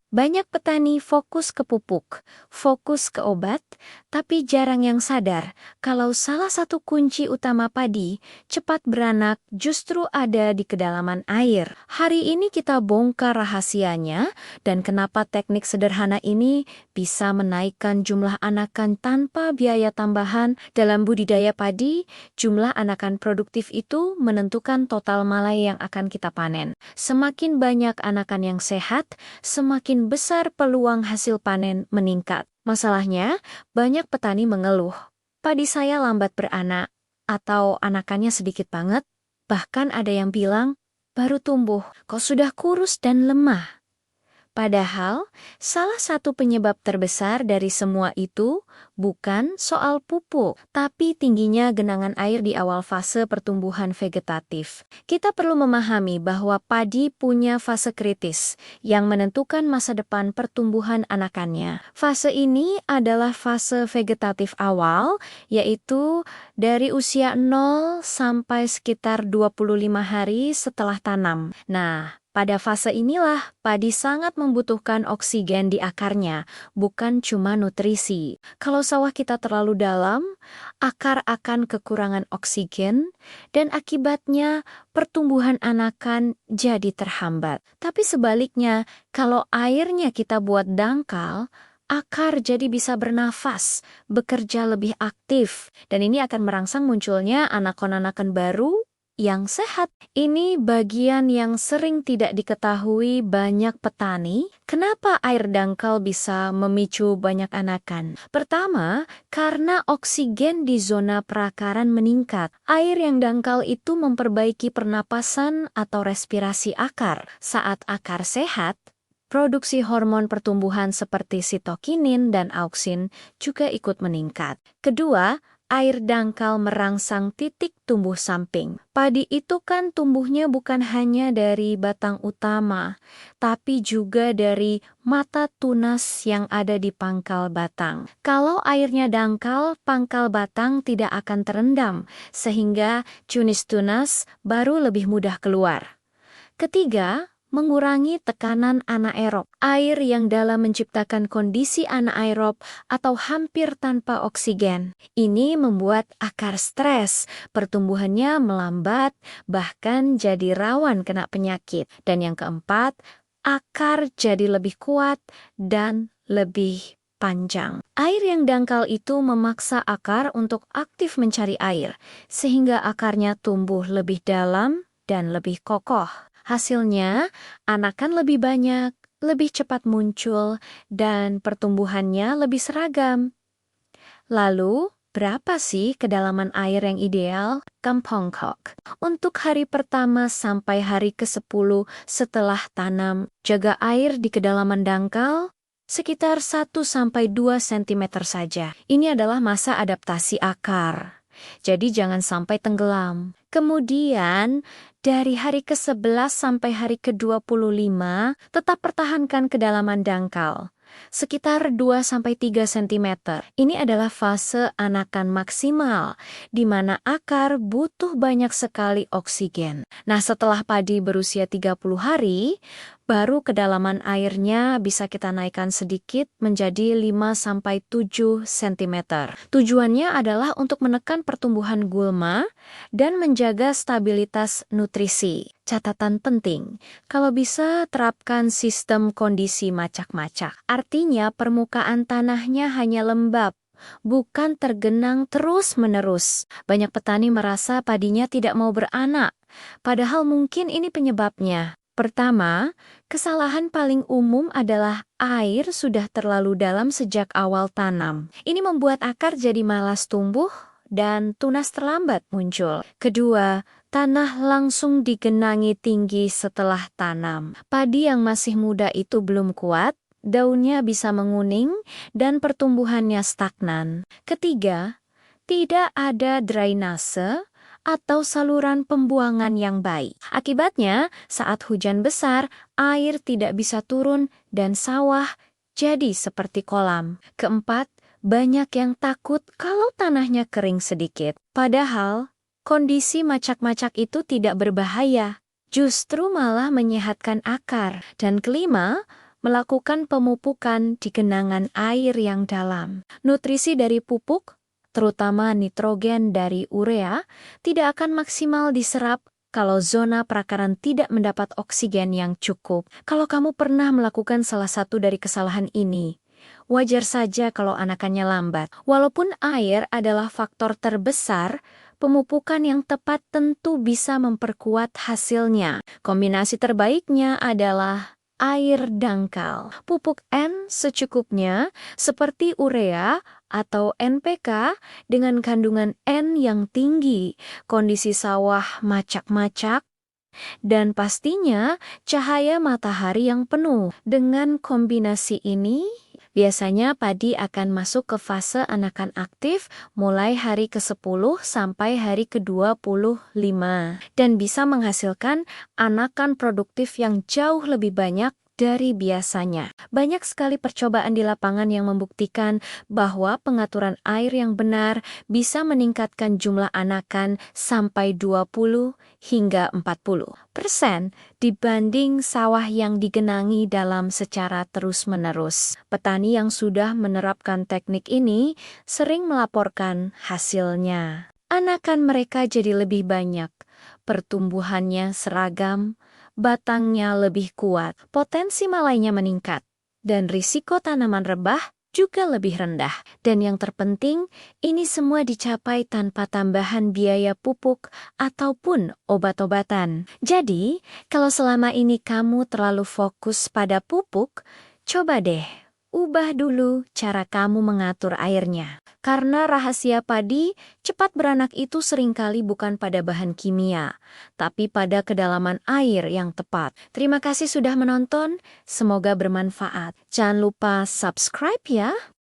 Banyak petani fokus ke pupuk, fokus ke obat, tapi jarang yang sadar kalau salah satu kunci utama padi cepat beranak justru ada di kedalaman air. Hari ini kita bongkar rahasianya dan kenapa teknik sederhana ini bisa menaikkan jumlah anakan tanpa biaya tambahan dalam budidaya padi. Jumlah anakan produktif itu menentukan total malai yang akan kita panen. Semakin banyak anakan yang sehat, semakin besar peluang hasil panen meningkat. Masalahnya, banyak petani mengeluh, padi saya lambat beranak, atau anakannya sedikit banget. Bahkan ada yang bilang, baru tumbuh, kok sudah kurus dan lemah. Padahal, salah satu penyebab terbesar dari semua itu bukan soal pupuk, tapi tingginya genangan air di awal fase pertumbuhan vegetatif. Kita perlu memahami bahwa padi punya fase kritis yang menentukan masa depan pertumbuhan anakannya. Fase ini adalah fase vegetatif awal, yaitu dari usia 0 sampai sekitar 25 hari setelah tanam. Nah, pada fase inilah, padi sangat membutuhkan oksigen di akarnya, bukan cuma nutrisi. Kalau sawah kita terlalu dalam, akar akan kekurangan oksigen, dan akibatnya pertumbuhan anakan jadi terhambat. Tapi sebaliknya, kalau airnya kita buat dangkal, akar jadi bisa bernafas, bekerja lebih aktif, dan ini akan merangsang munculnya anakan-anakan baru yang sehat. Ini bagian yang sering tidak diketahui banyak petani. Kenapa air dangkal bisa memicu banyak anakan? Pertama, karena oksigen di zona perakaran meningkat. Air yang dangkal itu memperbaiki pernapasan atau respirasi akar. Saat akar sehat, produksi hormon pertumbuhan seperti sitokinin dan auksin juga ikut meningkat. Kedua, air dangkal merangsang titik tumbuh samping. Padi itu kan tumbuhnya bukan hanya dari batang utama, tapi juga dari mata tunas yang ada di pangkal batang. Kalau airnya dangkal, pangkal batang tidak akan terendam, sehingga tunis tunas baru lebih mudah keluar. Ketiga, mengurangi tekanan anaerob. Air yang dalam menciptakan kondisi anaerob atau hampir tanpa oksigen. Ini membuat akar stres, pertumbuhannya melambat, bahkan jadi rawan kena penyakit. Dan yang keempat, akar jadi lebih kuat dan lebih panjang. Air yang dangkal itu memaksa akar untuk aktif mencari air, sehingga akarnya tumbuh lebih dalam dan lebih kokoh. Hasilnya, anakan lebih banyak, lebih cepat muncul, dan pertumbuhannya lebih seragam. Lalu, berapa sih kedalaman air yang ideal? Kampongkok. Untuk hari pertama sampai hari ke-10 setelah tanam, jaga air di kedalaman dangkal sekitar 1-2 cm saja. Ini adalah masa adaptasi akar. Jadi jangan sampai tenggelam. Kemudian, dari hari ke-11 sampai hari ke-25, tetap pertahankan kedalaman dangkal, sekitar 2-3 cm. Ini adalah fase anakan maksimal, di mana akar butuh banyak sekali oksigen. Nah, setelah padi berusia 30 hari, baru kedalaman airnya bisa kita naikkan sedikit menjadi 5-7 cm. Tujuannya adalah untuk menekan pertumbuhan gulma dan menjaga stabilitas nutrisi. Catatan penting, kalau bisa terapkan sistem kondisi macak-macak. Artinya permukaan tanahnya hanya lembab, bukan tergenang terus-menerus. Banyak petani merasa padinya tidak mau beranak, padahal mungkin ini penyebabnya. Pertama, kesalahan paling umum adalah air sudah terlalu dalam sejak awal tanam. Ini membuat akar jadi malas tumbuh dan tunas terlambat muncul. Kedua, tanah langsung digenangi tinggi setelah tanam. Padi yang masih muda itu belum kuat, daunnya bisa menguning dan pertumbuhannya stagnan. Ketiga, tidak ada drainase atau saluran pembuangan yang baik. Akibatnya, saat hujan besar, air tidak bisa turun dan sawah jadi seperti kolam. Keempat, banyak yang takut kalau tanahnya kering sedikit. Padahal, kondisi macak-macak itu tidak berbahaya, justru malah menyehatkan akar. Dan kelima, Melakukan pemupukan di genangan air yang dalam. Nutrisi dari pupuk, terutama nitrogen dari urea, tidak akan maksimal diserap kalau zona perakaran tidak mendapat oksigen yang cukup. Kalau kamu pernah melakukan salah satu dari kesalahan ini, wajar saja kalau anakannya lambat. Walaupun air adalah faktor terbesar, pemupukan yang tepat tentu bisa memperkuat hasilnya. Kombinasi terbaiknya adalah air dangkal. Pupuk N secukupnya, seperti urea atau NPK dengan kandungan N yang tinggi, kondisi sawah macak-macak, dan pastinya cahaya matahari yang penuh. Dengan kombinasi ini, biasanya padi akan masuk ke fase anakan aktif mulai hari ke-10 sampai hari ke-25 dan bisa menghasilkan anakan produktif yang jauh lebih banyak dari biasanya. Banyak sekali percobaan di lapangan yang membuktikan bahwa pengaturan air yang benar bisa meningkatkan jumlah anakan sampai 20 hingga 40% dibanding sawah yang digenangi dalam secara terus-menerus. Petani yang sudah menerapkan teknik ini sering melaporkan hasilnya. Anakan mereka jadi lebih banyak, pertumbuhannya seragam, batangnya lebih kuat, potensi malainya meningkat, dan risiko tanaman rebah juga lebih rendah. Dan yang terpenting, ini semua dicapai tanpa tambahan biaya pupuk ataupun obat-obatan. Jadi, kalau selama ini kamu terlalu fokus pada pupuk, coba deh ubah dulu cara kamu mengatur airnya. Karena rahasia padi cepat beranak itu seringkali bukan pada bahan kimia, tapi pada kedalaman air yang tepat. Terima kasih sudah menonton, semoga bermanfaat. Jangan lupa subscribe ya.